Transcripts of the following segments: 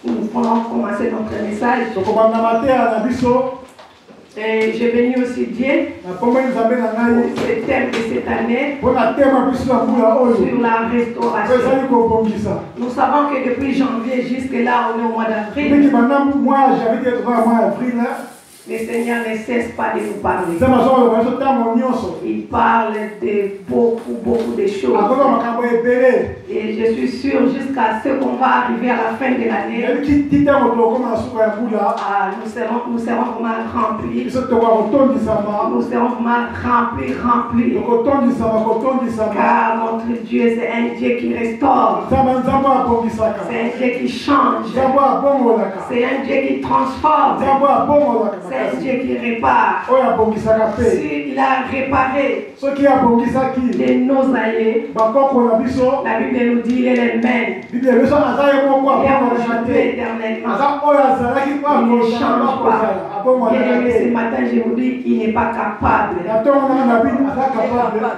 nous allons commencer notre message. Et j'ai béni aussi Dieu pour ce thème de cette année sur la restauration. Nous savons que depuis janvier jusqu'à là, on est au mois d'avril. Le Seigneur ne cesse pas de nous parler. Il parle de beaucoup de choses. Et je suis sûr jusqu'à ce qu'on va arriver à la fin de l'année, nous serons vraiment remplis. Nous serons vraiment remplis. Car notre Dieu, c'est un Dieu qui restaure. C'est un Dieu qui change. C'est un Dieu qui transforme. C'est un Dieu qui répare. S'il a réparé de nos aïeux, la Bible nous dit qu'il est le même. Il est aujourd'hui éternellement. Il ne change pas. Et ce matin, je vous dis qu'il n'est pas capable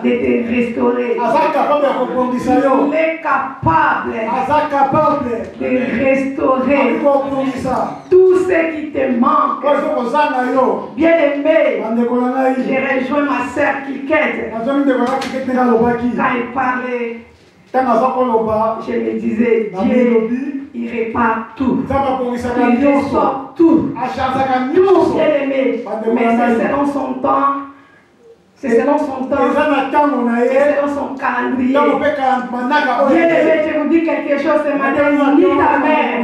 de te restaurer. Il est capable de restaurer tout ce qui te manque. Bien aimé, j'ai rejoint ma sœur Kikette. Quand elle parlait, je me disais, Dieu, il répare tout. Il ressort tout. Tout, bien aimé. Mais c'est selon son temps. C'est selon son temps. Et selon son calendrier. Bien aimé, je vous dis quelque chose ce matin. Ni ta mère,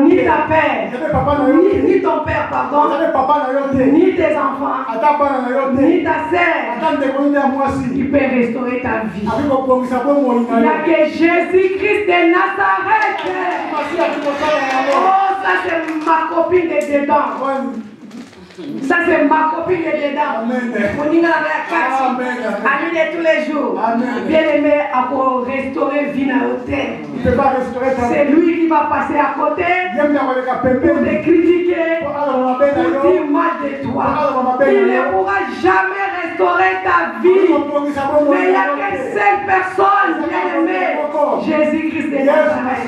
ni ta père, ni ton père, pardon, ni tes enfants, ni ta sœur, il peut restaurer ta vie. Il n'y a que Jésus-Christ de Nazareth. Oh, ça c'est ma copine de dedans. Ça c'est ma copine de dedans. Mon de tous les jours. Bien aimé, à restaurer vie à l'hôtel. C'est lui qui va passer à côté pour te critiquer, pour dire mal de toi. Il ne pourra jamais restaurer ta vie. Mais il n'y a qu'une seule personne, bien aimé, Jésus-Christ de Nazareth.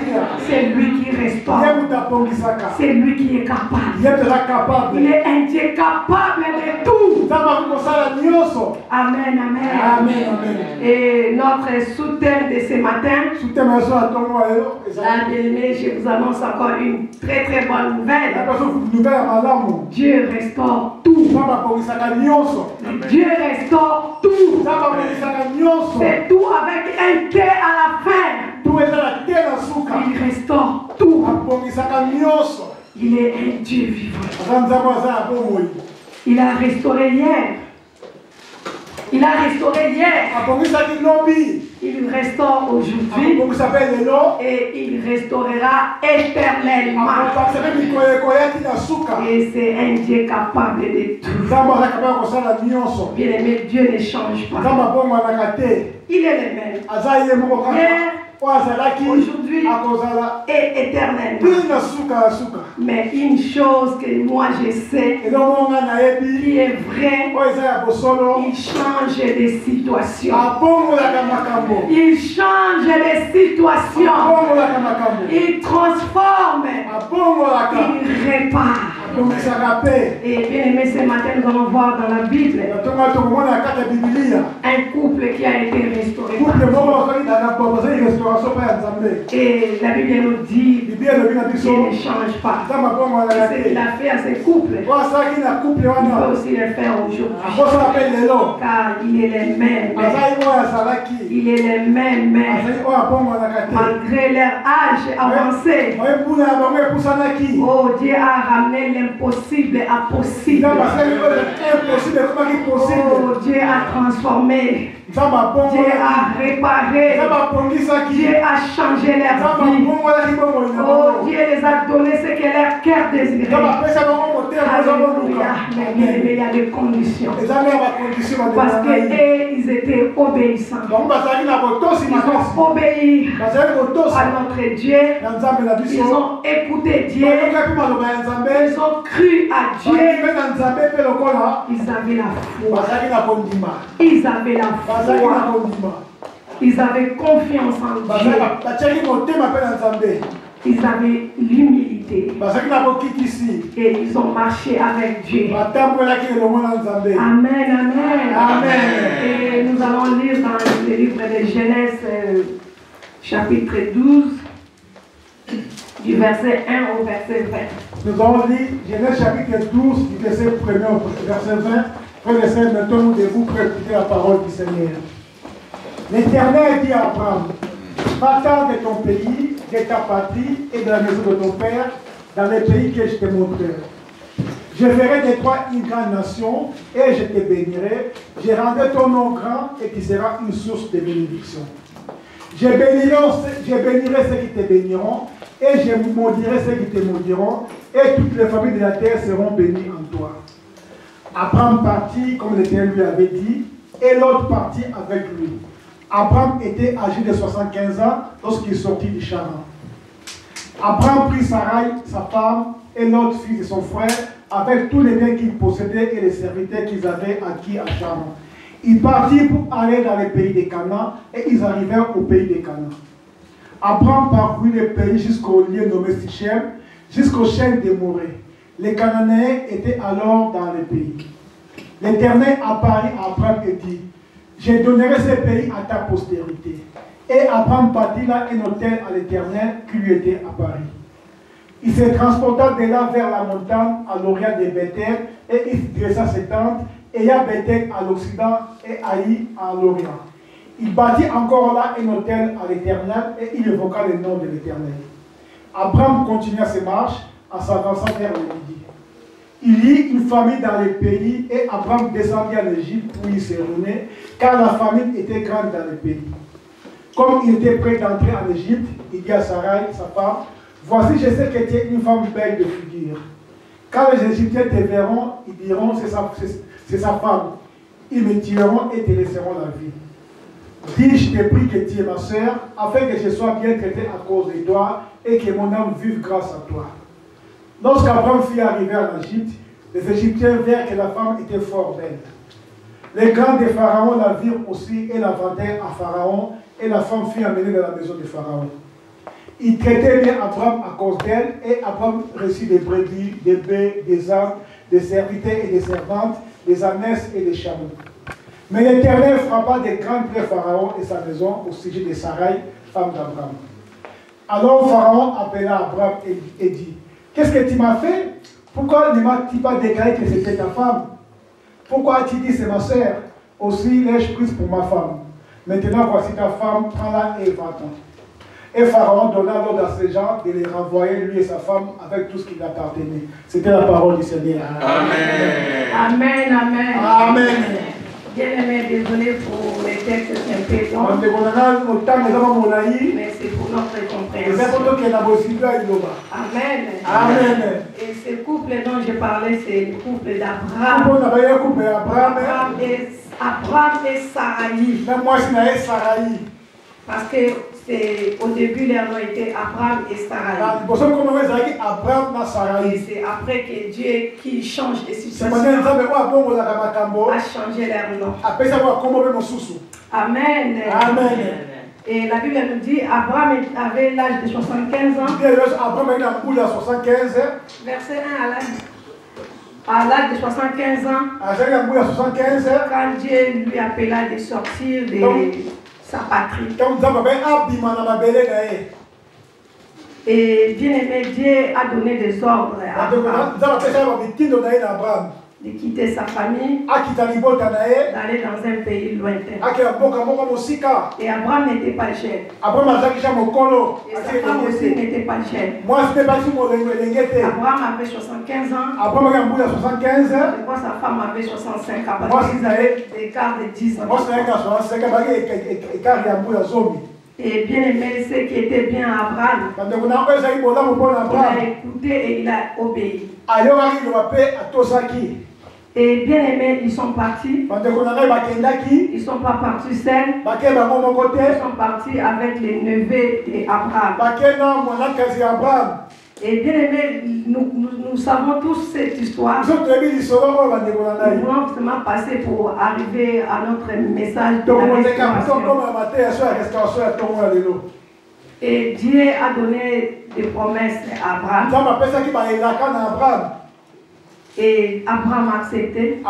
C'est lui qui restaure. C'est lui qui est capable. Il est un Dieu capable de tout. Amen, amen. Et notre sous-thème de ce matin, bien-aimé, je vous annonce encore une très très bonne nouvelle. Dieu restaure tout. Dieu restaure tout. C'est tout avec un thé à la fin. Il restaure tout. Il est un Dieu vivant. Il a restauré hier. Il restaure aujourd'hui. Et il restaurera éternellement. Et c'est un Dieu capable de tout. Bien aimé, Dieu ne change pas. Il est le même. Aujourd'hui et éternellement. Mais une chose que moi je sais qui est vraie, il change de situation. Il change de situation. Il transforme. Il répare. Et bien aimé, ce matin nous allons voir dans la Bible un couple qui a été restauré. Et la Bible nous dit qu'il ne change pas. Ce qu'il a fait à ce couple, il peut aussi le faire aujourd'hui. Car il est le même. Il est le même. Malgré leur âge avancé, oh, Dieu a ramené l'impossible à possible. Oh, Dieu a transformé. Dieu a réparé. Dieu a changé leur vie. Oh, Dieu les a donné ce que leur cœur désirait. Alléluia. Mais il y a des conditions. Parce qu'ils étaient obéissants. Ils ont obéi à notre Dieu. Ils ont écouté Dieu. Ils ont cru à Dieu. Ils avaient la foi. Ils avaient la foi. Ils avaient confiance en Dieu. Ils avaient l'humilité. Et ils ont marché avec Dieu. Amen, amen. Amen. Et nous allons lire dans le livre de Genèse, chapitre 12, du verset 1 au verset 20. Nous allons lire Genèse chapitre 12, du verset 1 au verset 20. Frères et sœurs, maintenant nous devons écouter la parole du Seigneur. L'Éternel dit à Abraham, va-t'en de ton pays, de ta patrie et de la maison de ton père, dans les pays que je te montrerai. Je ferai de toi une grande nation et je te bénirai. Je rendrai ton nom grand et tu seras une source de bénédiction. Je bénirai ceux qui te béniront et je maudirai ceux qui te maudiront et toutes les familles de la terre seront bénies en toi. Abraham partit comme l'Éternel lui avait dit et l'autre partit avec lui. Abraham était âgé de 75 ans lorsqu'il sortit du Charan. Abraham prit Sarai, sa femme, et l'autre fils de son frère, avec tous les biens qu'ils possédaient et les serviteurs qu'ils avaient acquis à Charan. Ils partirent pour aller dans le pays des Canaan et ils arrivèrent au pays des Canaan. Abraham parcourut le pays jusqu'au lieu nommé Sichem, jusqu'au chêne de Morée. Les Cananéens étaient alors dans le pays. L'Éternel apparut à Abraham et dit, je donnerai ce pays à ta postérité. Et Abraham bâtit là un autel à l'Éternel qui lui était apparu. Il se transporta de là vers la montagne à l'orient de Bethel et il dressa ses tentes, ayant Bethel à l'occident et Haï à l'orient. Il bâtit encore là un autel à l'Éternel et il évoqua le nom de l'Éternel. Abraham continua ses marches en s'avançant vers le midi. Il y eut une famine dans le pays et Abraham descendit en Égypte où il s'est ruiné, car la famine était grande dans le pays. Comme il était prêt d'entrer en Égypte, il dit à Sarai, sa femme, voici, je sais que tu es une femme belle de figure. Quand les Égyptiens te verront, ils diront, c'est sa femme. Ils me tueront et te laisseront la vie. Dis, je te prie que tu es ma sœur, afin que je sois bien traité à cause de toi et que mon âme vive grâce à toi. Lorsqu'Abraham fut arrivé en Égypte, les Égyptiens virent que la femme était fort belle. Les grands de Pharaon la virent aussi et la vendèrent à Pharaon, et la femme fut amenée dans la maison de Pharaon. Il traitait bien Abraham à cause d'elle, et Abraham reçut des brebis, des bœufs, des ânes, des serviteurs et des servantes, des ânesses et des chameaux. Mais l'Éternel frappa de grandes plaies Pharaon et sa maison au sujet de Sarai, femme d'Abraham. Alors Pharaon appela Abraham et dit, qu'est-ce que tu m'as fait? Pourquoi ne m'as-tu pas déclaré que c'était ta femme? Pourquoi as-tu dit c'est ma sœur? Aussi l'ai-je prise pour ma femme. Maintenant voici ta femme, prends-la et va-t'en. Et Pharaon donna l'ordre à ses gens de les renvoyer, lui et sa femme, avec tout ce qui lui appartenait. C'était la parole du Seigneur. Amen. Amen, amen. Amen. Bien-aimé, désolé pour les textes un peu longs. Mais c'est pour notre compréhension. Amen. Amen. Et ce couple dont je parlais, c'est le couple d'Abraham. Abraham et Sarai. Parce que au début, leur nom était Abraham et Sarai. Et c'est après que Dieu, qui change de situation, a changé leur nom. Amen. Amen. Et la Bible nous dit Abraham avait l'âge de 75 ans. Verset 1 à l'âge de 75 ans. Quand Dieu lui appela de sortir de sa patrie. Et bien aimé, Dieu a donné des ordres à Abraham de quitter sa famille, d'aller dans un pays lointain. Et Abraham n'était pas jeune. Et sa femme aussi n'était pas jeune. Abraham avait 75 ans. Je crois que sa femme avait 65 ans. Parce qu'ils avaient des écarts de 10 ans. Et bien aimé, ce qui était bien à Abraham, il a écouté et il a obéi. Et bien aimé, ils sont partis. Ils ne sont pas partis seuls. Ils sont partis avec les neveux d'Abraham. Et bien aimé, nous savons tous cette histoire. Nous voulons seulement passer pour arriver à notre message de la restauration. Et Dieu a donné des promesses à Abraham. Et Abraham a accepté.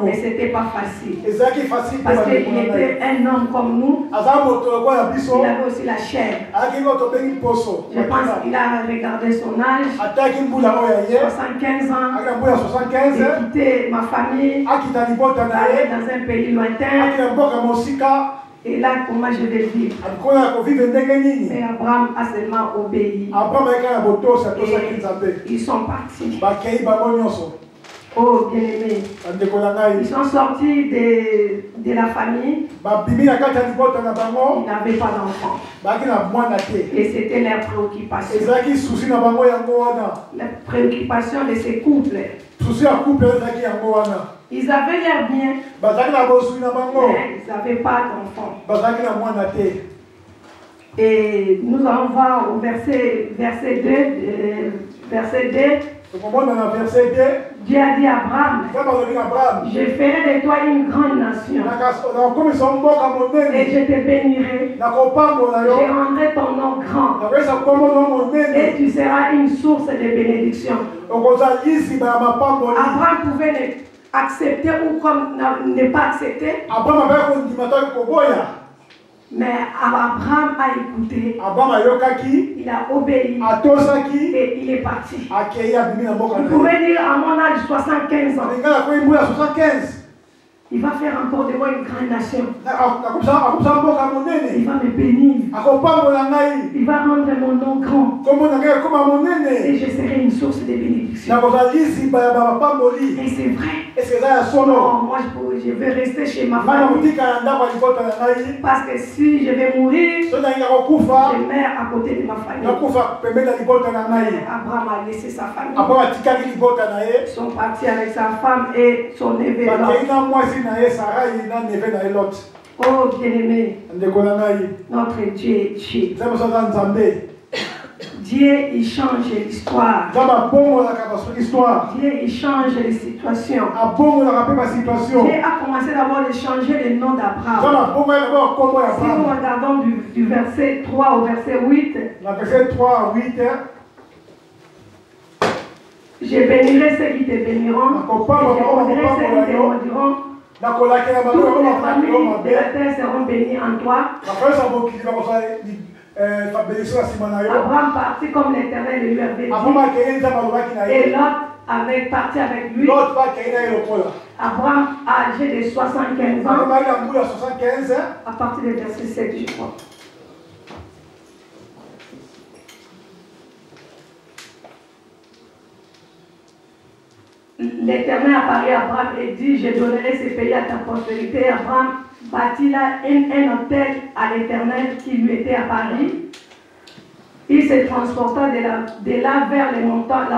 Mais ce n'était pas facile. Parce qu'il était un homme comme nous. Il avait aussi la chair. Je pense qu'il a regardé son âge. 75 ans. J'ai quitté ma famille. Aller dans un pays lointain. Et là, comment je vais vivre? Mais Abraham a seulement obéi. Et ils sont partis. Oh, bien-aimé. Ils sont sortis de la famille. Ils n'avaient pas d'enfants. Et c'était leur préoccupation. La préoccupation de ces couples. Ils avaient l'air bien, mais ils n'avaient pas d'enfants. Et nous allons voir au verset 2. Dieu a dit à Abraham, je ferai de toi une grande nation. Et je te bénirai. Je rendrai ton nom grand. Et tu seras une source de bénédiction. Abraham pouvait accepter ou comme ne pas accepter. Mais Abraham a écouté. Il a obéi. Et il est parti. Vous pouvez dire à mon âge 75 ans. Il va faire encore de moi une grande nation. Il va me bénir. Il va rendre mon nom grand. Et je serai une source de bénédiction. Et c'est vrai. Non, moi je vais rester chez ma famille. Parce que si je vais mourir, je meurs à côté de ma famille. Abraham a laissé sa famille. Ils sont partis avec sa femme et son neveu. Oh bien-aimé, notre Dieu est Dieu. Dieu, il change l'histoire. Dieu, il change les situations. Dieu a commencé d'abord de changer le nom d'Abraham. Si nous regardons du verset 3 au verset 8, je bénirai ceux qui te béniront, et je maudirai ceux qui te maudiront. Toutes les familles de la terre seront bénies en toi. Abraham partit comme l'Éternel lui avait dit. Et Lot avait parti avec lui. Abraham, âgé de 75 ans, à partir du verset 7, je crois. L'Éternel apparut à Abraham et dit, je donnerai ce pays à ta postérité. Abraham bâtit là un hôtel à l'Éternel qui lui était apparu. Il se transporta de là vers la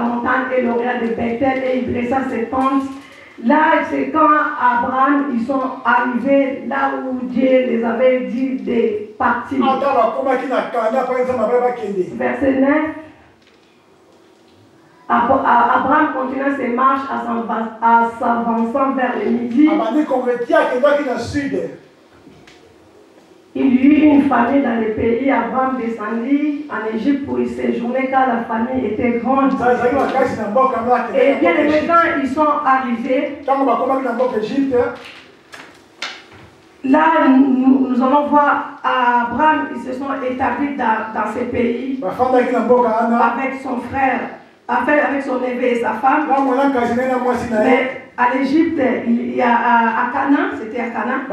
montagne et l'auréole de Bethel et il dressa ses tentes. Là, c'est quand Abraham, ils sont arrivés là où Dieu les avait dit de partir. Verset 9. Abraham continua ses marches en s'avançant vers le midi. Il y eut une famine dans le pays. Abraham descendit en Égypte pour y séjourner car la famine était grande. Et bien les médecins, ils sont arrivés. Là, nous allons voir Abraham, ils se sont établis dans ce pays avec son frère. Avec son neveu et sa femme. Mais à l'Égypte, il y a à Canaan, c'était à Canaan.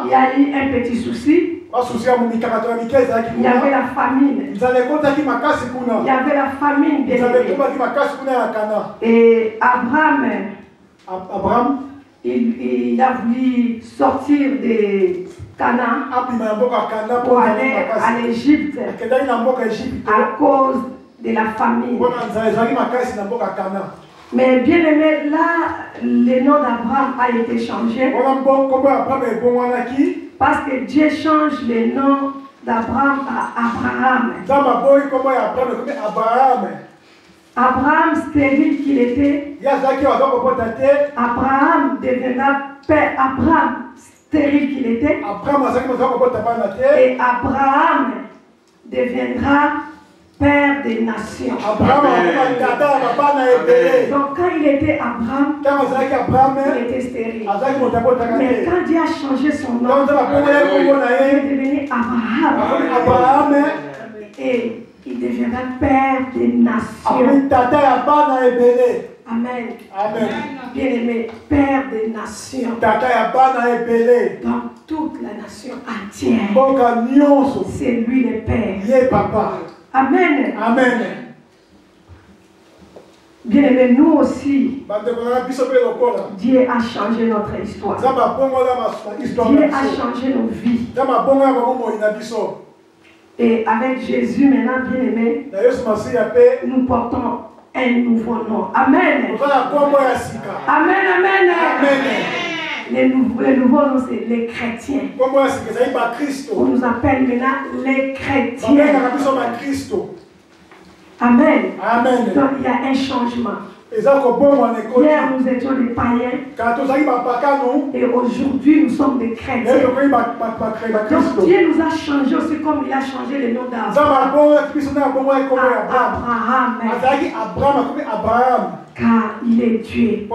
Il y a eu un petit souci. Il y avait la famine. Il y avait la famine. Et Abraham, il a voulu sortir de Canaan pour aller à l'Égypte à cause de la famille. Mais bien aimé, là, le nom d'Abraham a été changé. Parce que Dieu change le nom d'Abraham à Abraham. Abraham, stérile qu'il était, Abraham deviendra père. Abraham, stérile qu'il était, et Abraham deviendra père des nations. Donc quand il était Abraham, il était stérile. Mais quand Dieu a changé son nom, il est devenu Abraham. Et il deviendra père des nations. Amen. Bien-aimé, père des nations. Dans toute la nation entière. C'est lui le père. Amen. Bien-aimé, nous aussi, Dieu a changé notre histoire. Dieu a changé nos vies. Et avec Jésus maintenant, bien-aimé, nous portons un nouveau nom. Amen. Amen. Le nouveau nom, c'est les chrétiens. On nous appelle maintenant les chrétiens. Amen. Donc il y a un changement. Hier nous étions des païens et aujourd'hui nous sommes des chrétiens. Donc Dieu nous a changé aussi comme il a changé le nom d'Abraham. Car il est Dieu.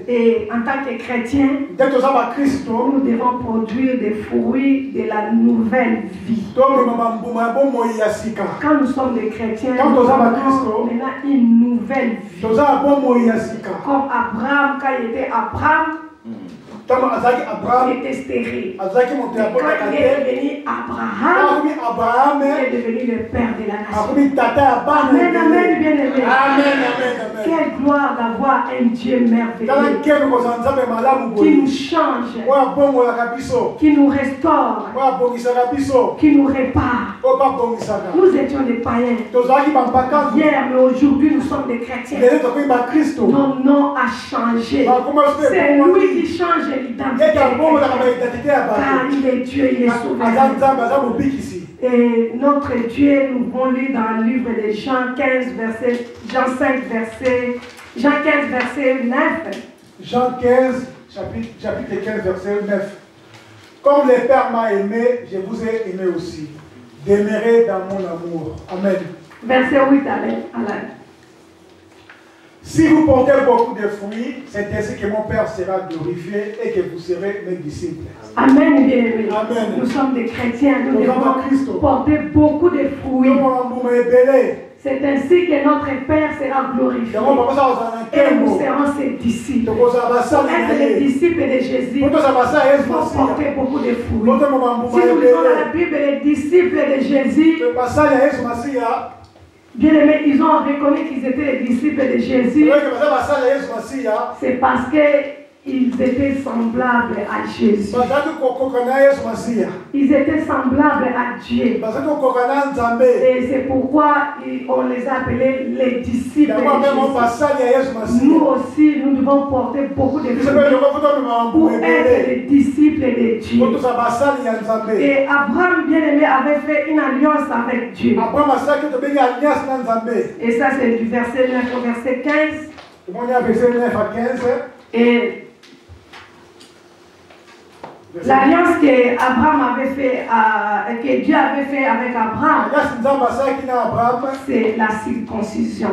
Et en tant que chrétiens, nous devons produire des fruits de la nouvelle vie. Quand nous sommes des chrétiens, nous avons maintenant une nouvelle vie. Comme Abraham, quand il était Abraham, il était stérile. Quand il est devenu Abraham, il est devenu le père de la nation. Amen, bien-aimé. Quelle gloire d'avoir un Dieu merveilleux qui nous change, qui nous restaure, qui nous répare. Nous étions des païens hier, mais aujourd'hui nous sommes des chrétiens. Notre nom a changé. C'est lui qui change l'identité. Car il est Dieu, il est souverain. Et notre Dieu, nous pouvons lire dans le livre de Jean 15, Jean 15, verset 9. Jean 15, chapitre 15, verset 9. Comme le Père m'a aimé, je vous ai aimé aussi. Demeurez dans mon amour. Amen. Verset 8, Alain. Si vous portez beaucoup de fruits, c'est ainsi que mon Père sera glorifié et que vous serez mes disciples. Amen, bien-aimés. Nous sommes des chrétiens, nous devons porter beaucoup de fruits. C'est ainsi que notre Père sera glorifié. Et nous serons ses disciples. Pour être les disciples de Jésus, il faut porter beaucoup de fruits. Si nous lisons dans la Bible les disciples de Jésus, bien aimés, ils ont reconnu qu'ils étaient les disciples de Jésus. C'est parce qu'ils étaient semblables à Jésus. Ils étaient semblables à Dieu. Et c'est pourquoi on les appelait les disciples de Jésus. Nous aussi, nous devons porter beaucoup de fruits pour être les disciples de Dieu. Et Abraham, bien aimé, avait fait une alliance avec Dieu. Et ça, c'est du verset 9 au verset 15. Et l'alliance que Abraham avait fait, que Dieu avait fait avec Abraham, c'est la circoncision.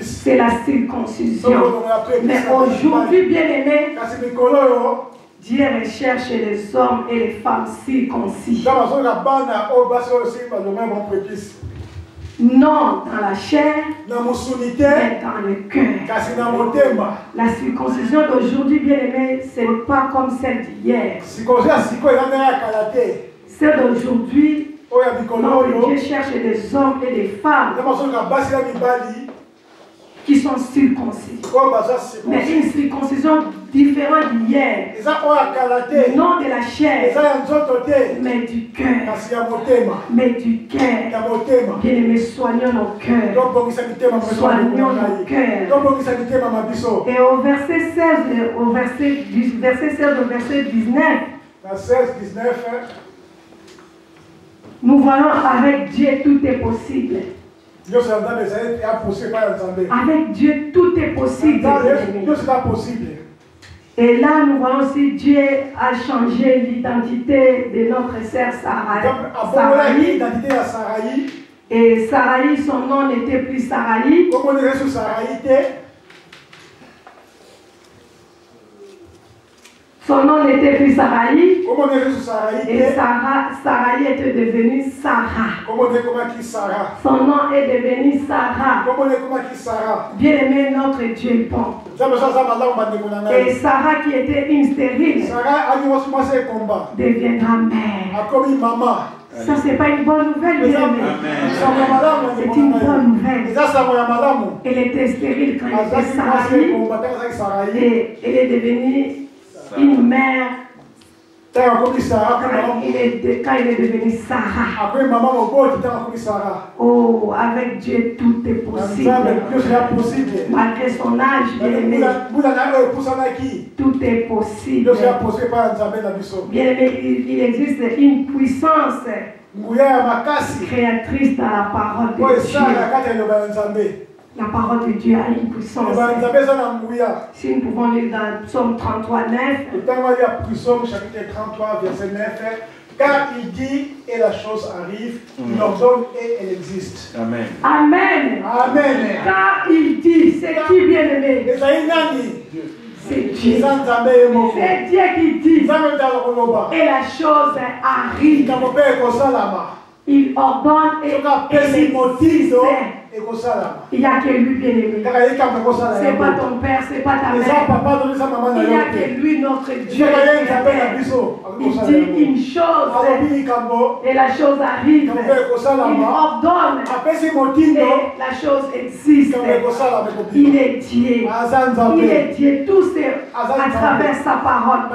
C'est la circoncision. Mais aujourd'hui, bien aimé, Dieu recherche les hommes et les femmes circoncis. Non dans la chair, mais dans le cœur. La circoncision d'aujourd'hui, bien aimé, ce n'est pas comme celle d'hier. Celle d'aujourd'hui, Dieu cherche des hommes et des femmes qui sont circoncis. Mais une circoncision différente d'hier. Non de la chair, mais du cœur. Mais du cœur. Bien aimé, soignons nos cœurs. Soignons nos cœurs. Et au verset 16, au verset 19. Nous voyons avec Dieu tout est possible. Avec Dieu tout est possible. Et là, nous voyons aussi Dieu a changé l'identité de notre sœur Saraï. Et Saraï, son nom n'était plus Saraï. Son nom n'était plus Saraï. Et Saraï était devenue Sarah. Son nom est devenu Sarah. Bien-aimé, notre Dieu est bon. Et Sarah, qui était une stérile, deviendra mère. Ça, c'est pas une bonne nouvelle, bien-aimé. C'est une bonne nouvelle. Elle était stérile quand elle était Saraï. Et elle est devenue une mère quand il est devenu Sarah. Oh, avec Dieu tout est possible. Malgré son âge, bien-aimé, tout est possible. Bien-aimé, il existe une puissance créatrice dans la parole de Dieu. La parole de Dieu a une puissance. Si nous pouvons lire dans Psaume 33, 9. Psaume chapitre 33, verset 9. Car il dit et la chose arrive, il ordonne et elle existe. Amen. Amen. Amen. Car il dit, c'est qui bien-aimé? C'est Dieu. C'est Dieu qui dit. Et la chose arrive. Il ordonne et elle existe. Il n'y a que lui, bien-aimé. Ce n'est pas ton père, ce n'est pas ta mère. Il n'y a que lui, notre Dieu. Il dit une chose et la chose arrive. Il ordonne et la chose existe. Il est Dieu. Il est Dieu. Tout c'est à travers sa parole.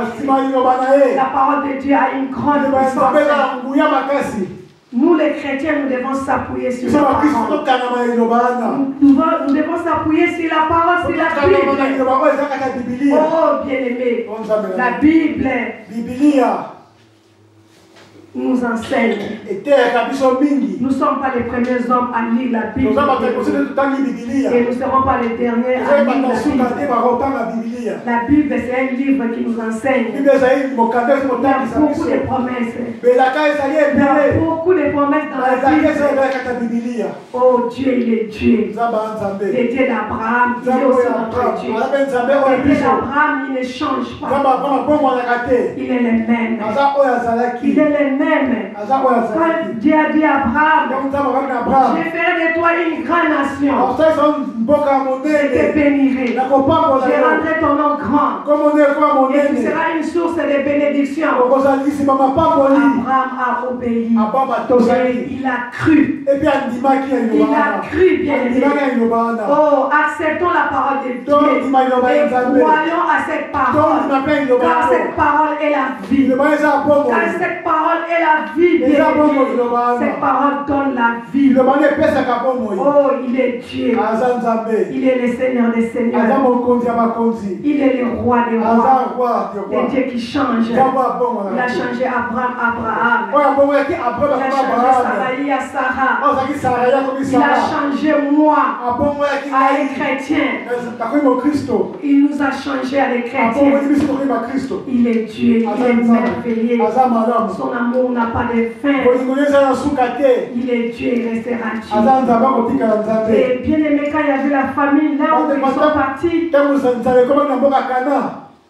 La parole de Dieu a une grande puissance. Nous les chrétiens, nous devons s'appuyer sur la parole. Nous devons s'appuyer sur la parole, sur la Bible. Oh bien-aimé, la Bible nous enseigne. Nous ne sommes pas les premiers hommes à lire la Bible. Et nous ne serons pas les derniers à lire la Bible. La Bible, c'est un livre qui nous enseigne. Il y a beaucoup de promesses. Il y a beaucoup de promesses dans la Bible. Oh Dieu, il est Dieu. Le Dieu d'Abraham, il est aussi notre Dieu. Le Dieu d'Abraham, il ne change pas. Il est le même. Il est le même. Quand Dieu a dit à Abraham, je ferai de toi une grande nation. Je te bénirai. Je rendrai ton nom grand. Et tu seras une source de bénédiction. Abraham a obéi. Il a cru. Il a cru, bien aimé. Oh, acceptons la parole de Dieu. Et croyons à cette parole. Car cette parole est la vie. Car cette parole est la vie, bien aimé. Cette parole donne la vie. Oh, il est Dieu. Il est le Seigneur des Seigneurs. Il est le roi des rois. Le Dieu qui change. Il a changé Abraham. Il a changé Saraï à Sarah. Il a changé moi à un chrétien. Il nous a changé à des chrétiens. Il est Dieu. Il est merveilleux. Son amour n'a pas de fin. Il est Dieu. Il restera Dieu. Et bien aimé, quand il y avait la famille là où ils sont partis,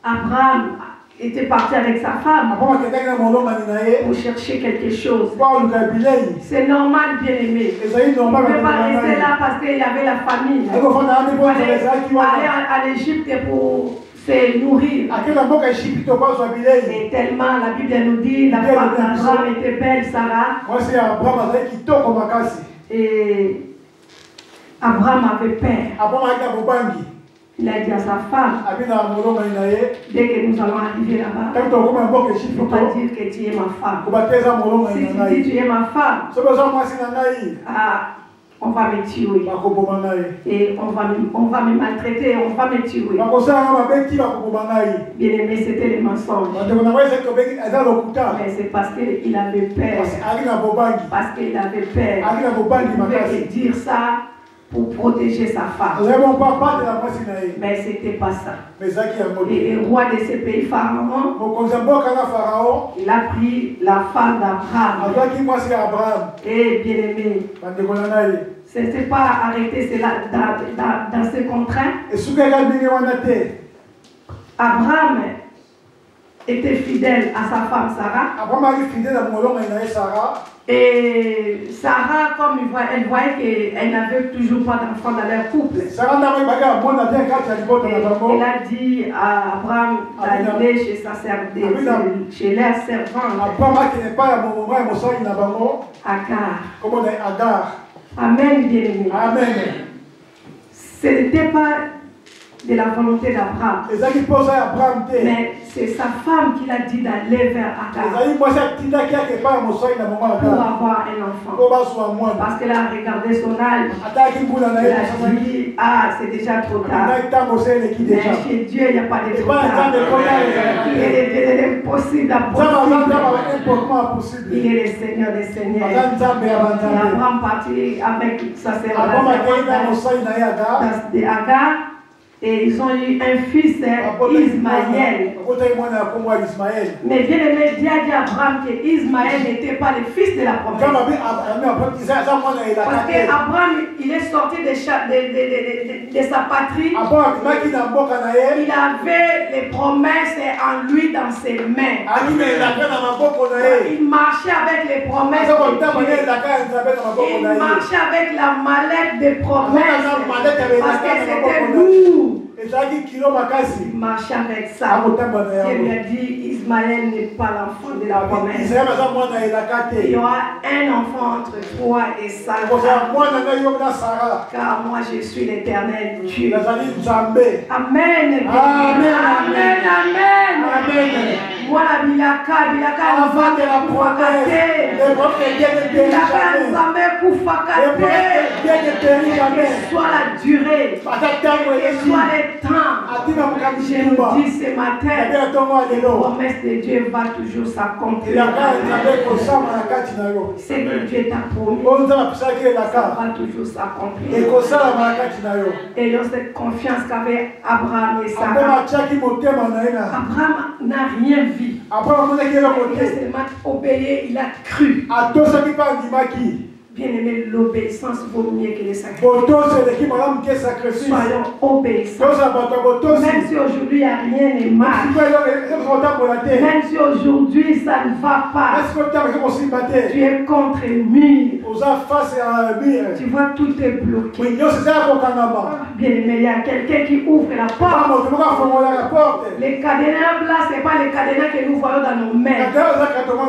Abraham était parti avec sa femme pour chercher quelque chose. C'est normal, bien aimé. Il ne peut pas rester là parce qu'il y avait la famille. Il fallait aller à l'Égypte pour se nourrir. Et tellement la Bible nous dit la femme d'Abraham était belle, Sarah. Et Abraham avait peur. Il a dit à sa femme, dès que nous allons arriver là-bas, il ne faut pas dire que tu es ma femme. Si tu dis tu es ma femme, on va me tuer. Et on va me maltraiter, on va me tuer. Bien-aimé, c'était les mensonges. Mais c'est parce qu'il avait peur. Parce qu'il avait peur. Il pouvait dire ça pour protéger sa femme. Mais ce n'était pas ça. Et le roi de ce pays, Pharaon, il a pris la femme d'Abraham. Et bien aimé, ce n'était pas arrêté cela dans ses contraintes. Abraham était fidèle à sa femme Sarah. Et Sarah, comme elle voyait qu'elle n'avait toujours pas d'enfant dans leur couple, elle a dit à Abraham d'aller chez sa servante, chez leur servante, Agar. Amen, bien-aimé. Ce n'était pas de la volonté d'Abraham, mais c'est sa femme qui l'a dit d'aller vers Agar pour avoir un enfant, parce qu'elle a regardé son âge. Elle a dit, ah, c'est déjà trop tard. Mais chez Dieu il n'y a pas de trop tard. Il est l'impossible à possible. Il est le Seigneur des Seigneurs. Et Abraham partit avec sa servante Agar. Et ils ont eu un fils, Ismaël. Mais bien aimé, Dieu a dit à Abraham que Ismaël n'était pas le fils de la promesse. Parce qu'Abraham, il est sorti de sa patrie. Il avait les promesses en lui dans ses mains. Il marchait avec les promesses de Dieu. Il marchait avec la mallette des promesses. Parce que c'était lourd. Il marchait avec ça. Dieu lui a dit, Ismaël n'est pas l'enfant de la promesse. Il y aura un enfant entre toi et Sarah. Car moi je suis l'Éternel Dieu. Amen. Amen. Amen. Amen. Moi la bilaka va te soit la durée, soit les temps. Je vous dis ce matin, la promesse de Dieu va toujours s'accomplir. Ce que Dieu t'a promis, ça va toujours s'accomplir. Et dans cette confiance qu'avait Abraham et Sarah, Abraham n'a rien vu. Il a seulement obéi, il a cru. Bien aimé, l'obéissance vaut mieux que les sacrifices. Soyons obéissants. Même si aujourd'hui il n'y a rien de mal. Même si aujourd'hui ça ne va pas. Tu es contre le mur. Tu vois, tout est bloqué. Bien aimé, il y a quelqu'un qui ouvre la porte. Les cadenas là, ce n'est pas les cadenas que nous voyons dans nos mains.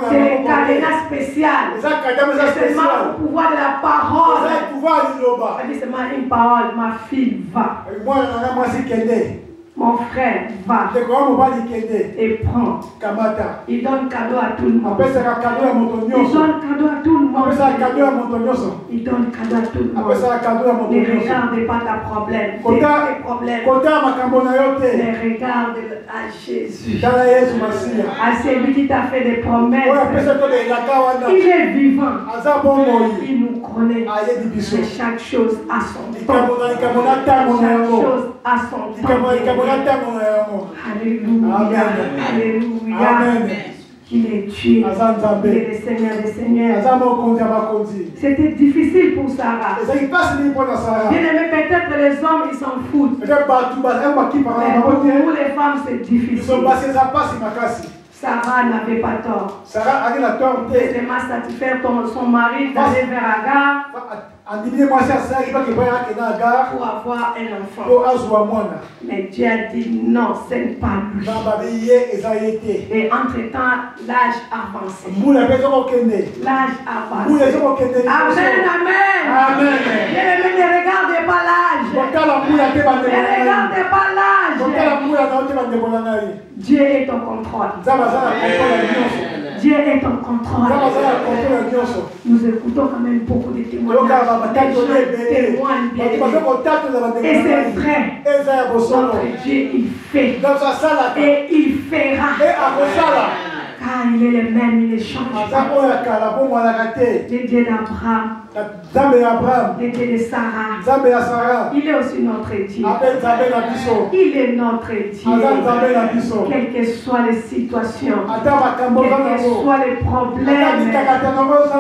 C'est les cadenas spéciales. C'est seulement pour pouvoir de la parole. C'est seulement une parole. Ma fille va. Mon frère va et prend. Il donne cadeau à tout le monde. Il donne cadeau à tout le monde. Il donne cadeau à tout le monde. Ne regarde pas ta problème. Tes problèmes. Ne regarde à Jésus. À celui qui t'a fait des promesses. Il est vivant. Il nous connaît. Mais chaque chose a son temps. Chaque chose a son temps. Alléluia. Alléluia. Il est Dieu. Il est le Seigneur des Seigneurs. C'était difficile pour Sarah. Bien aimé, peut-être les hommes ils s'en foutent. Mais pour nous les femmes c'est difficile. Sarah n'avait pas tort. Elle seulement satisfaire son mari d'aller vers Agar pour avoir un enfant. Mais Dieu a dit non, ce n'est pas lui. Et entre-temps, l'âge avancé. L'âge avancé. Amen, amen. Ne regardez pas l'âge. Ne regardez pas l'âge. Dieu est au contrôle. Dieu est en contrôle. Nous écoutons quand même beaucoup de témoignages. Les gens témoignent bien. Et c'est vrai. Notre Dieu, il fait. Et il fera. Car il est le même, il ne change pas. Le Dieu d'Abraham, le Dieu de Sarah, il est aussi notre Dieu. Il est notre Dieu. Quelles que soient les situations, quels que soient les problèmes,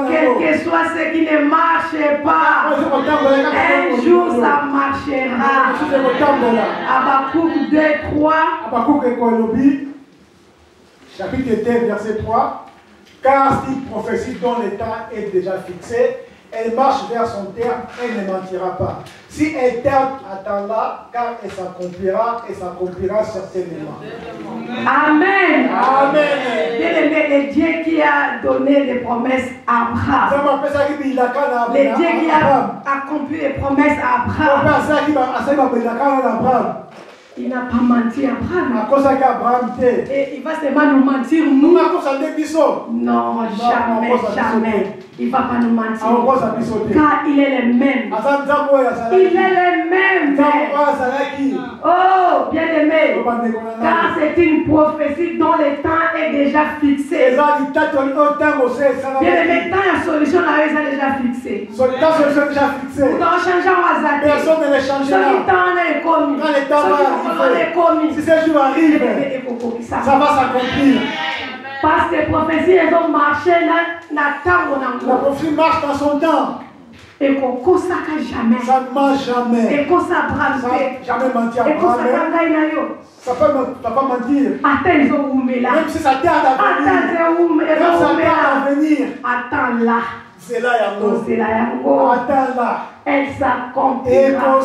quel que soit ce qui ne marche pas, un jour ça marchera. Habakkuk 2:3. Chapitre 2, verset 3. Car si prophétie dont le temps est déjà fixé, elle marche vers son terme, elle ne mentira pas. Si elle tarde, attends-la, car elle s'accomplira et s'accomplira certainement. Amen. Amen. Bien-aimé, le Dieu qui a donné les promesses à Abraham, le Dieu qui a accompli les promesses à Abraham, il n'a pas menti à Abraham. Et il va seulement nous mentir, nous. Non, jamais. Il ne va pas nous mentir. Car il est le même. Il est le même. Oh, bien aimé. Car c'est une prophétie dont le temps est déjà fixé. Bien aimé, tant la solution est déjà fixée. Dans Personne ne les changera. Si ce jour arrive, ça va s'accomplir. Parce que les prophéties, elles ont marché la prophétie marche dans son temps. Et qu'on jamais. Ça ne marche jamais. Et qu'on s'abrame. Ça n'a jamais menti à Abraham. Ça ne va pas mentir. Même si ça tarde à venir. Attends là. C'est là Yango. Attends là. Elle s'accomplira.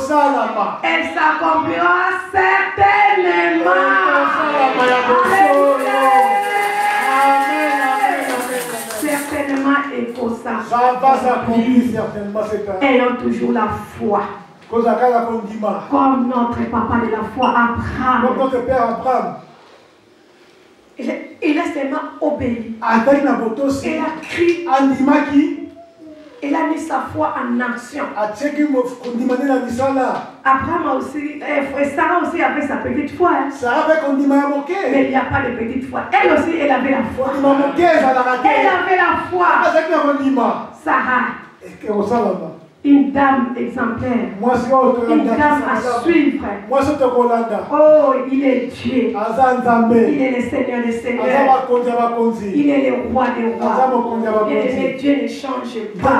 Elle s'accomplira certainement. Certainement, et pour ça. Ça va s'accomplir certainement. Elles ont toujours la foi. Comme notre papa de la foi, Abraham. Comme notre père Abraham. Il a seulement obéi. Il a crié. Il a mis sa foi en action. Abraham aussi, Sarah aussi avait sa petite foi. Mais il n'y a pas de petite foi. Elle aussi, elle avait la foi. Elle avait la foi. Sarah. Une dame exemplaire. Une dame à suivre. Oh, il est Dieu. Il est le Seigneur des Seigneurs. Il est le roi des rois. Et Dieu ne change pas.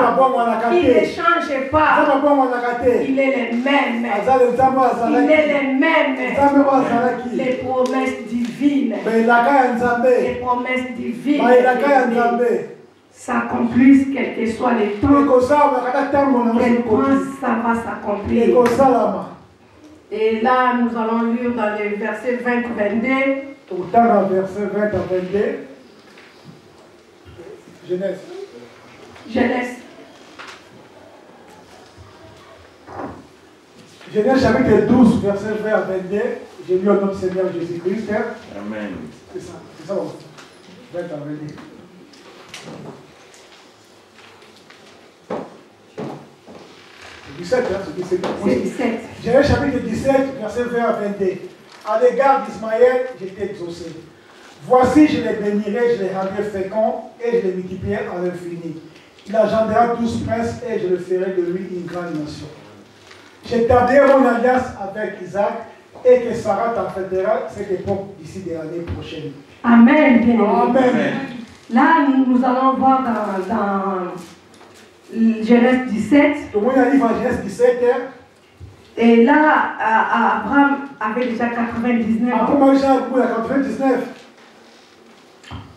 Il ne change pas. Il est le même. Il est le même. Les promesses divines. Les promesses divines. S'accomplissent quel que soit les temps. Quel point ça va s'accomplir. Et là, nous allons lire dans les versets 20-22. Verset 20 à 22. Genèse. Genèse chapitre 12, verset 20 à 22. J'ai lu au nom du Seigneur Jésus-Christ. Amen. C'est ça, 20 à 22. C'est 17. Genèse chapitre 17, verset 20 à 22. À l'égard d'Ismaël, je t'ai exaucé. Voici, je les bénirai, je les rendrai féconds et je les multiplierai à l'infini. Il engendrera 12 princes et je le ferai de lui une grande nation. J'établirai mon alliance avec Isaac et que Sarah t'enfantera cette époque d'ici des années prochaines. Amen. Amen. Là, nous allons voir dans Genèse 17. Genèse 17. Et là, Abraham avait déjà 99 ans. Abraham a 99.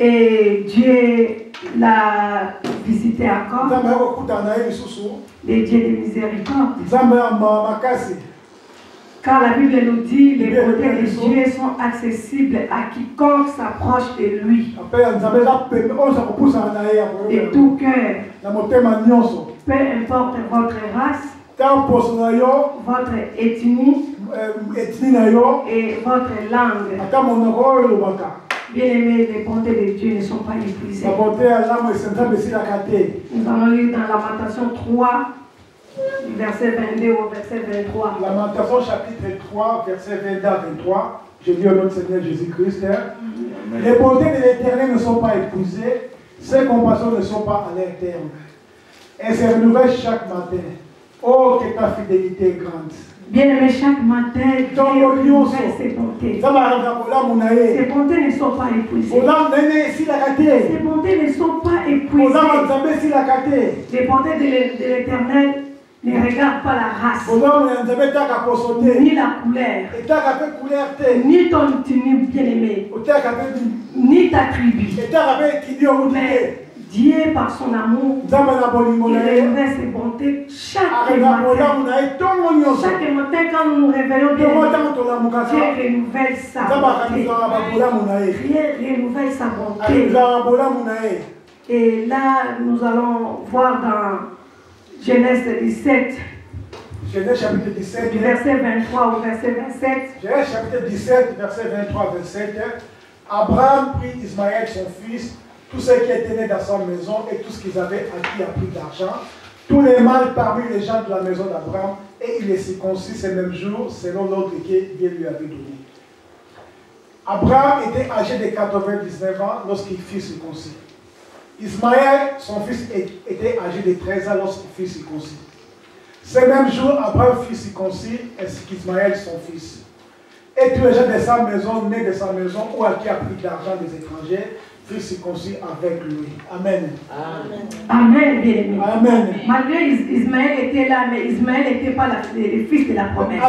Et Dieu l'a visité encore. Les dieux de miséricorde. Car la Bible nous dit les côtés de Dieu sont accessibles à quiconque s'approche de lui. De tout cœur. Peu importe votre race, votre ethnie et votre langue. Bien-aimés, les bontés de Dieu ne sont pas épuisées. Nous allons lire dans Lamentation 3, verset 22 au verset 23. Lamentation chapitre 3, verset 22 à 23. Je dis au nom du Seigneur Jésus-Christ. Les bontés de l'Éternel ne sont pas épuisées, ses compassions ne sont pas à leur terme. Elles se renouvellent chaque matin. Oh, que ta fidélité est grande. Bien-aimé, chaque matin, Dieu renouvelle ses bontés. Ces bontés ne sont pas épuisées. Ces bontés ne sont pas épuisées. Les bontés de l'Éternel ne regardent pas la race, ni la couleur, ni ton tunique bien-aimé, ni ta tribu. Mais Dieu, par son amour, il renouvelle ses bontés chaque matin. Chaque matin, quand nous nous réveillons, Dieu renouvelle sa bonté. Dieu renouvelle sa bonté. Et là, nous allons voir dans Genèse 17. Genèse chapitre 17. Du verset 23 au verset 27. Genèse chapitre 17, verset 23 à 27. Abraham prit Ismaël, son fils, tout ce qui était né dans sa maison et tout ce qu'ils avaient acquis à prix d'argent, tous les mâles parmi les gens de la maison d'Abraham, et il les circoncit ce même jour, selon l'ordre que Dieu lui avait donné. Abraham était âgé de 99 ans lorsqu'il fut circoncis. Ismaël, son fils, était âgé de 13 ans lorsqu'il fut circoncis. Ce même jour, Abraham fut circoncis, ainsi qu'Ismaël, son fils. Et tous les gens de sa maison, nés de sa maison, ou acquis à prix d'argent des étrangers, fut circoncis avec lui. Amen. Amen, bien-aimé. Amen. Malgré Ismaël était là, mais Ismaël n'était pas le fils de la promesse.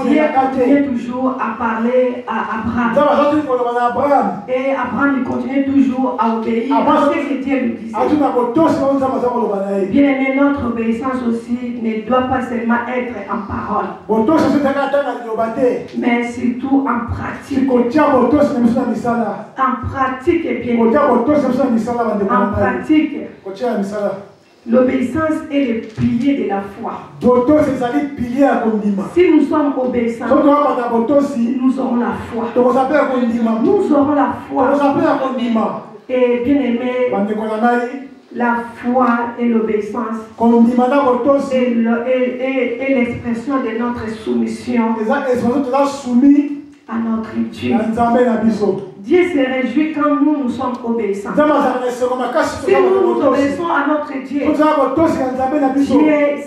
Dieu continuait toujours à parler à Abraham. Et Abraham il continuait toujours à obéir à ce que Dieu lui disait. Bien-aimé, notre obéissance aussi ne doit pas seulement être en parole, mais surtout en pratique. En pratique, et bien. En pratique, l'obéissance est le pilier de la foi. Si nous sommes obéissants, nous aurons la foi. Nous aurons la foi. Et bien aimé, la foi et l'obéissance est l'expression de notre soumission à notre Dieu. Dieu se réjouit quand nous sommes obéissants. Si nous nous obéissons à notre Dieu, Dieu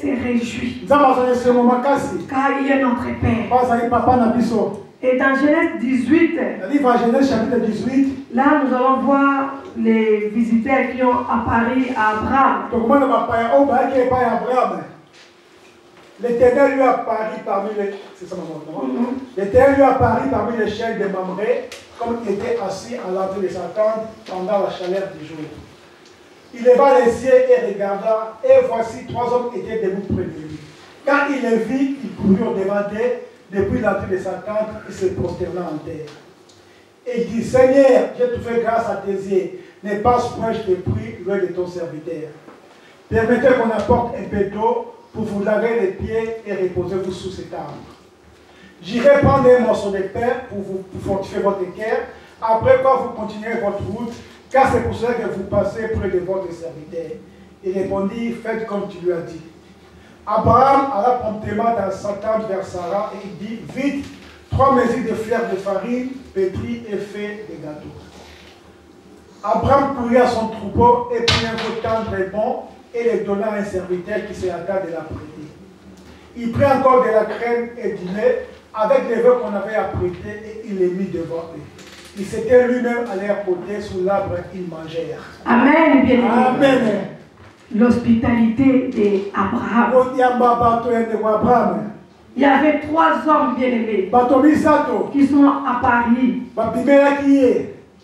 se réjouit. Car il est notre Père. Et dans Genèse 18, là nous allons voir les visiteurs qui ont apparu à Abraham. L'Éternel lui apparut parmi les... C'est ça, maman, non? L'Éternel lui apparut parmi les chaînes de Mamré, comme il était assis à l'entrée de sa tente pendant la chaleur du jour. Il leva les yeux et regarda, et voici 3 hommes étaient debout près de lui. Quand il les vit, il courut au-devant d'eux, depuis l'entrée de sa tente, il se prosterna en terre. Et il dit, Seigneur, j'ai tout fait grâce à tes yeux, ne passe point, je te prie, loin de ton serviteur. Permettez qu'on apporte un peu d'eau pour vous laver les pieds et reposez-vous sous cet arbre. J'irai prendre un morceau de pain pour fortifier votre cœur, après quoi vous continuerez votre route, car c'est pour cela que vous passez près de votre serviteur. Il répondit, faites comme tu lui as dit. Abraham alla promptement dans sa tente vers Sarah et il dit, vite, 3 mesures de fleurs de farine, pétries et fait des gâteaux. Abraham courut à son troupeau et prit un veau tendre et bon, et les donna à un serviteur qui se hâta de la prêter. Il prit encore de la crème et du lait avec les vœux qu'on avait apprêtés et il les mit devant eux. Il s'était lui-même allé apporter sous l'arbre et ils mangèrent. Amen, bien-aimé. Amen. L'hospitalité d'Abraham. Il y avait 3 hommes bien-aimés qui sont apparus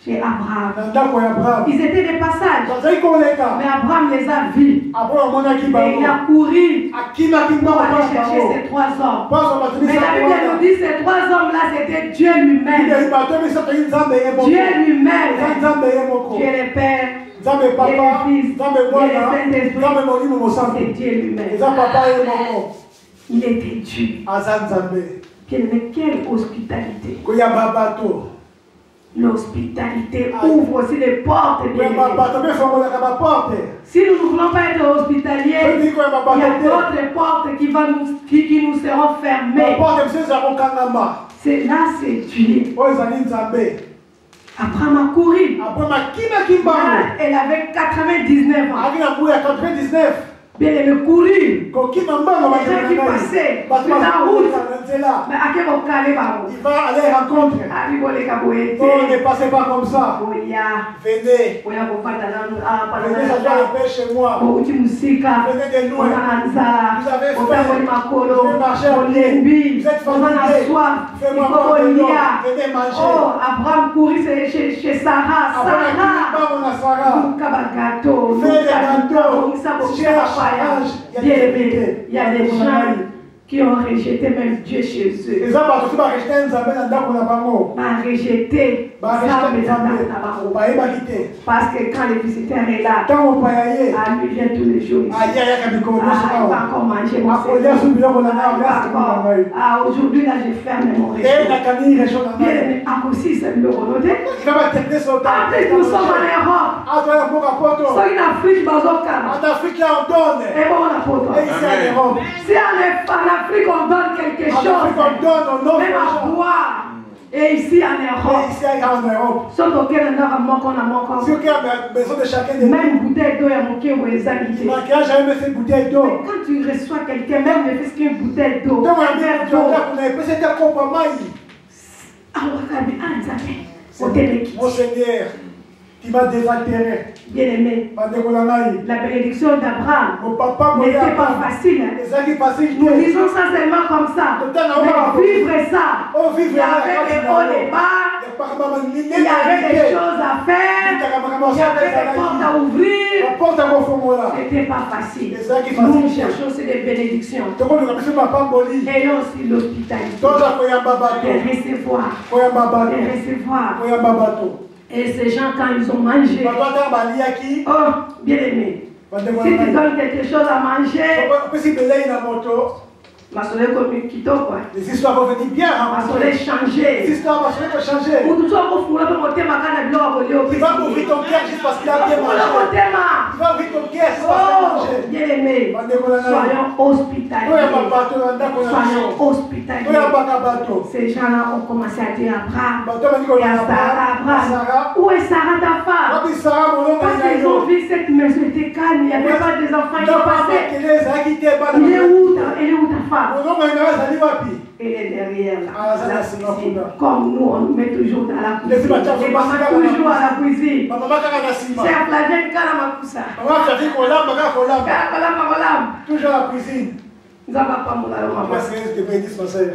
chez Abraham. Ils étaient des passages. Mais Abraham les a vus. Et il a couru pour aller chercher ces 3 hommes. Mais la Bible nous dit que ces 3 hommes-là, c'était Dieu lui-même. Dieu lui-même. Dieu le Père. Dieu le Fils. Dieu le Saint-Esprit. C'est Dieu lui-même. Il était Dieu. Mais quelle hospitalité. L'hospitalité ouvre aussi les portes. Si nous ne voulons pas être hospitaliers, il y a d'autres portes qui nous seront fermées. Là, c'est Dieu. Abraham a couru. Elle avait 99 ans. Bien aimé, couru. Les gens qui passaient sur la route. Mais à quel moment il va aller rencontrer? Oh, ne passez pas comme ça. Venez. Venez s'attendre chez moi. Venez de loin. Vous avez faim. Vous êtes fatigué. Fais-moi boire de l'eau. Venez manger. Oh, Abraham courit chez Sarah. Sarah. Fais des gâteaux. Bien aimé, il y a des gens qui ont rejeté même Dieu chez eux. Rejeté. Parce que quand le visiteur est là, lui vient tous les jours. Il va encore manger mon Seigneur. Aujourd'hui, là, je ferme mon restaurant. Bien aimé, aussi, c'est le renoté. Nous sommes en Europe. Soit en Afrique, en Afrique, là, on donne. Et bon, on a si en Afrique, on donne quelque chose, même à boire. Et ici en Europe, sauf auquel on a manqué, même bouteille d'eau est manquée aux amis. Quand tu reçois quelqu'un, même ne fais qu'une bouteille d'eau, un verre d'eau, mon Seigneur, qui m'a désaltéré. Bien aimé, la bénédiction d'Abraham n'était pas facile. Nous disons ça seulement comme ça. Mais vivre ça, il y avait des hauts, des bas, il y avait des choses à faire, il y avait des portes à ouvrir. C'était pas facile. Nous cherchons aussi des bénédictions. Et aussi l'hospitalité. De recevoir. Et ces gens, quand ils ont mangé, oh, bien aimé, si tu donnes quelque chose à manger, ma soeur est comme Kito, quoi. Les histoires vont venir bien. Ma soeur est changée. Les histoires vont changer. Il va ouvrir ton cœur juste parce qu'il a bien mangé. Il va ouvrir ton cœur juste parce qu'il a mangé. Bien aimé, soyons hospitaliers. Soyons hospitaliers. Ces gens-là ont commencé à dire à Abraham et à Sarah, où est Sarah ta femme? Parce qu'ils ont vu cette maison était calme, il n'y avait pas des enfants qui passaient. Il est où ta femme? Elle est derrière là. Comme nous, on nous met toujours dans la cuisine. Et maman toujours à la cuisine. C'est à la veine Kalamakusa. Toujours à la cuisine.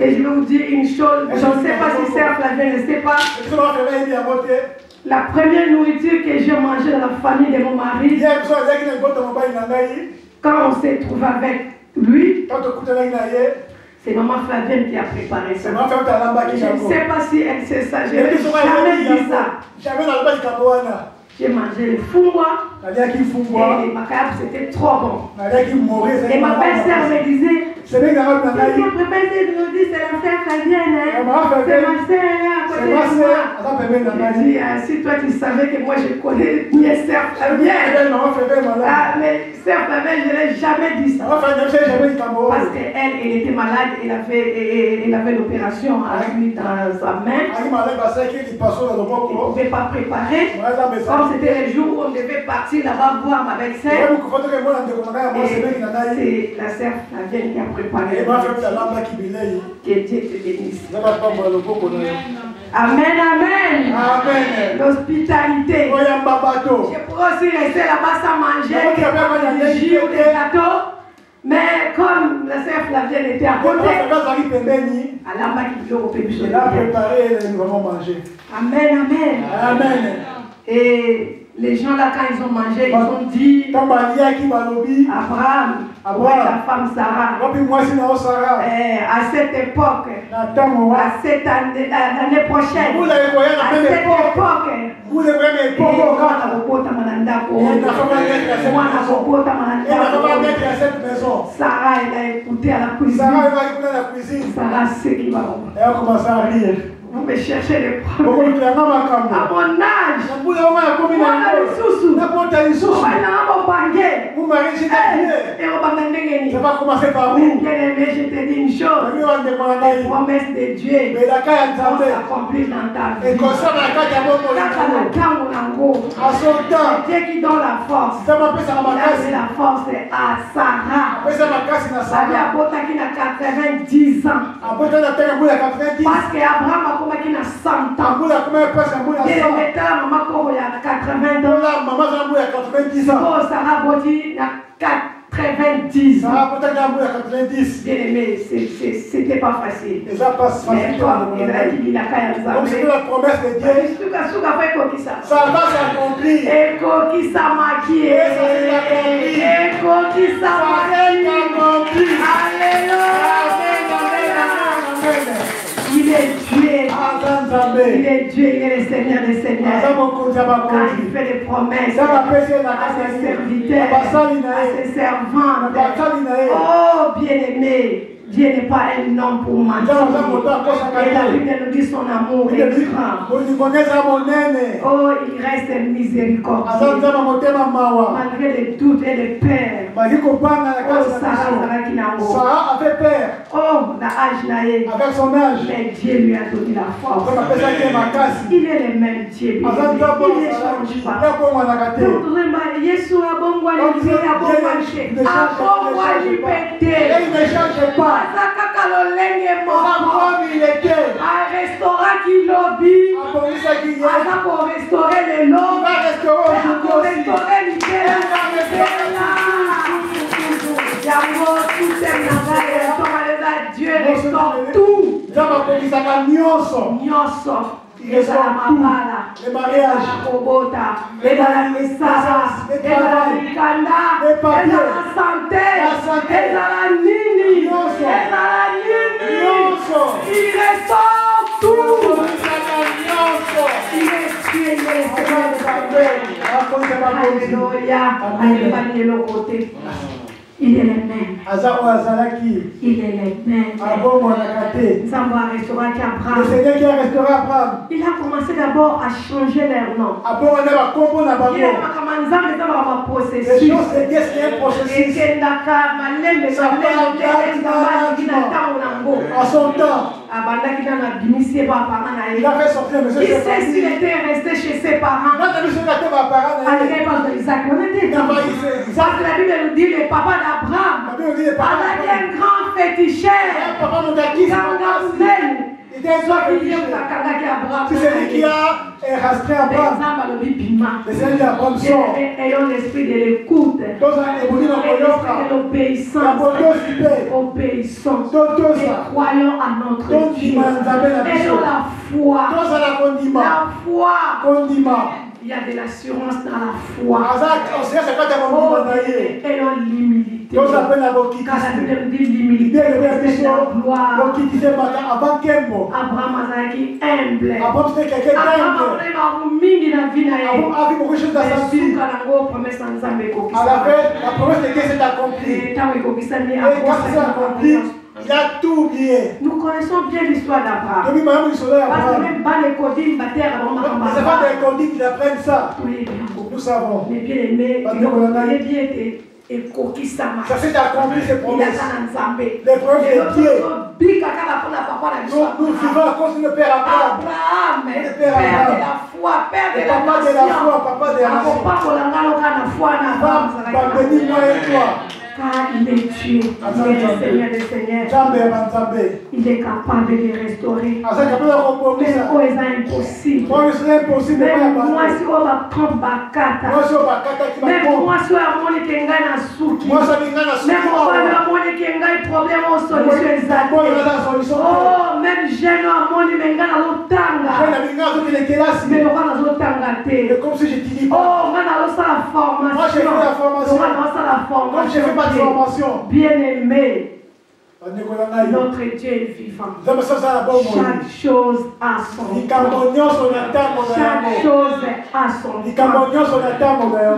Et je vais vous dire une chose, je ne sais pas si c'est à la veine, je ne sais pas. La première nourriture que j'ai mangée dans la famille de mon mari, quand on s'est trouvé avec lui, c'est maman Flavienne qui a préparé ça. Je ne sais pas si elle sait ça. Je n'ai jamais dit ça. J'ai mangé le fumwa. Et les macabres, c'était trop bon. Et ma belle-sœur me disait, c'est la sœur Flavienne. C'est ma sœur à côté de moi. Je dis, si toi tu savais que moi je connais mes sœurs Flavienne. Mais sœur Flavienne, je ne l'ai jamais dit ça. Parce qu'elle était malade, elle avait l'opération dans sa main. Elle ne pouvait pas préparer. Comme c'était le jour où on devait partir là-bas voir ma belle-sœur. C'est la sœur Flavienne qui a préparé. Que Dieu te bénisse. Amen, amen. L'hospitalité. Je pourrais aussi rester là-bas sans manger, des jus ou des gâteaux. Mais comme la sœur Flavienne était à côté, elle a préparé et nous avons mangé. Amen, amen. Amen. Et les gens là, quand ils ont mangé, ils ont dit Abraham, ouais, la femme Sarah. À cette époque, à cette année prochaine, à cette époque, Sarah, elle a écouté à la cuisine. Sarah sait qu'il va. Elle a commencé à rire. Vous me cherchez les problèmes. À mon âge. Ça va commencer par vous. Bien-aimé, je te dis une chose. Les promesses de Dieu vont s'accomplir dans ta vie. Dieu qui donne la force. Il a donné la force à Sarah. Sarah a 90 ans. Parce qu'Abraham a 100 ans. Il mettait la maman comme il y a 80 ans. Oh, Sarah a 90 ans. Bien aimé, c'était pas facile. Mais toi, il a dit qu'il a qu'à y donc c'est la promesse de Dieu. Ça va s'accomplir. Et qui s'est maquillé. Il est Dieu. Il est Dieu, il est le Seigneur des Seigneurs. Quand il fait des promesses à ses serviteurs, à ses servantes. Oh, bien-aimé, Dieu n'est pas un homme pour mentir. Et la Bible nous dit son amour est grand. Oh, il reste miséricordieux. Malgré les doutes et les peurs. Oh, Sarah avait peur. Oh, la âge naïe. Avec son âge. Mais Dieu lui a donné la force. Il est le même Dieu. Il ne change pas. Il ne change pas. Un restaurant qui lobby, pour restaurer les lobes, pour restaurer les Dieu restaure tout. Les mariages, les il restaure tout. Alléluia. Il est le même. Il est le même. Le Seigneur qui a restauré Abraham. Il a commencé d'abord à changer leur nom. Il a Les choses de Dieu, c'est un processus. En son temps, il a fait sortir monsieur. Il sait s'il était resté chez ses parents. Parce que la Bible nous dit le papa d'Abraham avait un grand féticheur. C'est celui qui a rastreint Abraham. Le Seigneur d'Abraham sort. Ayons l'esprit de l'écoute. L'esprit de l'obéissance. Obéissance. Et croyons à notre Dieu. Ayons la foi. La foi. Il y a de l'assurance dans la foi. Ayons l'humilité. Car la Bible dit l'humilité. C'est la gloire. Abraham azalaki humble. Abraham mingi na vie na ye. À la fin, la promesse de Dieu s'est accomplie. Et quand c'est accompli, il a tout oublié. Nous connaissons bien l'histoire d'Abraham. Parce que même dans les codines, c'est pas des codines qui apprennent ça. Oui, nous savons. Mais bien aimé, il est bien été. Ça s'est accompli, ces promesses. Les promesses de Dieu. Nous vivons à cause de Père Abraham. Père de la foi, Père de la Papa de la bénis-moi et toi. Car il est Dieu, il est le Seigneur des Seigneurs. Il est capable de restaurer. Même quand c'est impossible. Même moi, si on va prendre Bakata. Même moi, si on va prendre Kenga na Suki. Même on va prendre Kenga problème en solution exacte. Oh, même jeune à mon Menga na Lotanga. Mais on va na Lotanga. Comme si je te dis pas. Oh, on va na la formation. Moi, j'ai fait la formation. On va dans la formation. Bien-aimé, notre Dieu est vivant. Chaque chose a son temps. Chaque chose a son temps.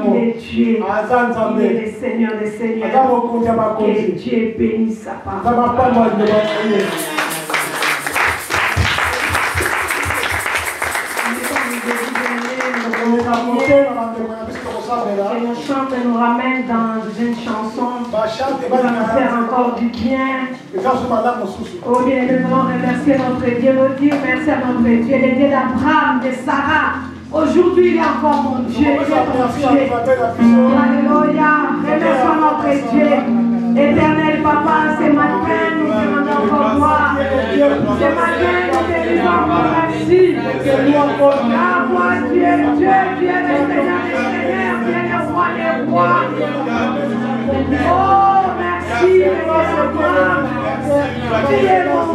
Il est Dieu. Il est le Seigneur des Seigneurs. Que Dieu bénisse sa parole. Et nos chants nous ramènent dans une chanson qui va nous faire encore du bien. Oh bien, nous voulons remercier notre Dieu, nous dire merci à notre Dieu, le Dieu d'Abraham, de Sarah. Aujourd'hui, il est encore mon Dieu, il est mon Dieu. Alléluia, remercions notre Dieu. Éternel Papa, ce matin, nous te rendons encore gloire. Ce matin, nous te disons encore merci. La voix Dieu, Dieu, Dieu, le Seigneur des Seigneurs, Dieu, le roi des rois. Oh, merci, Seigneur. Tu es mon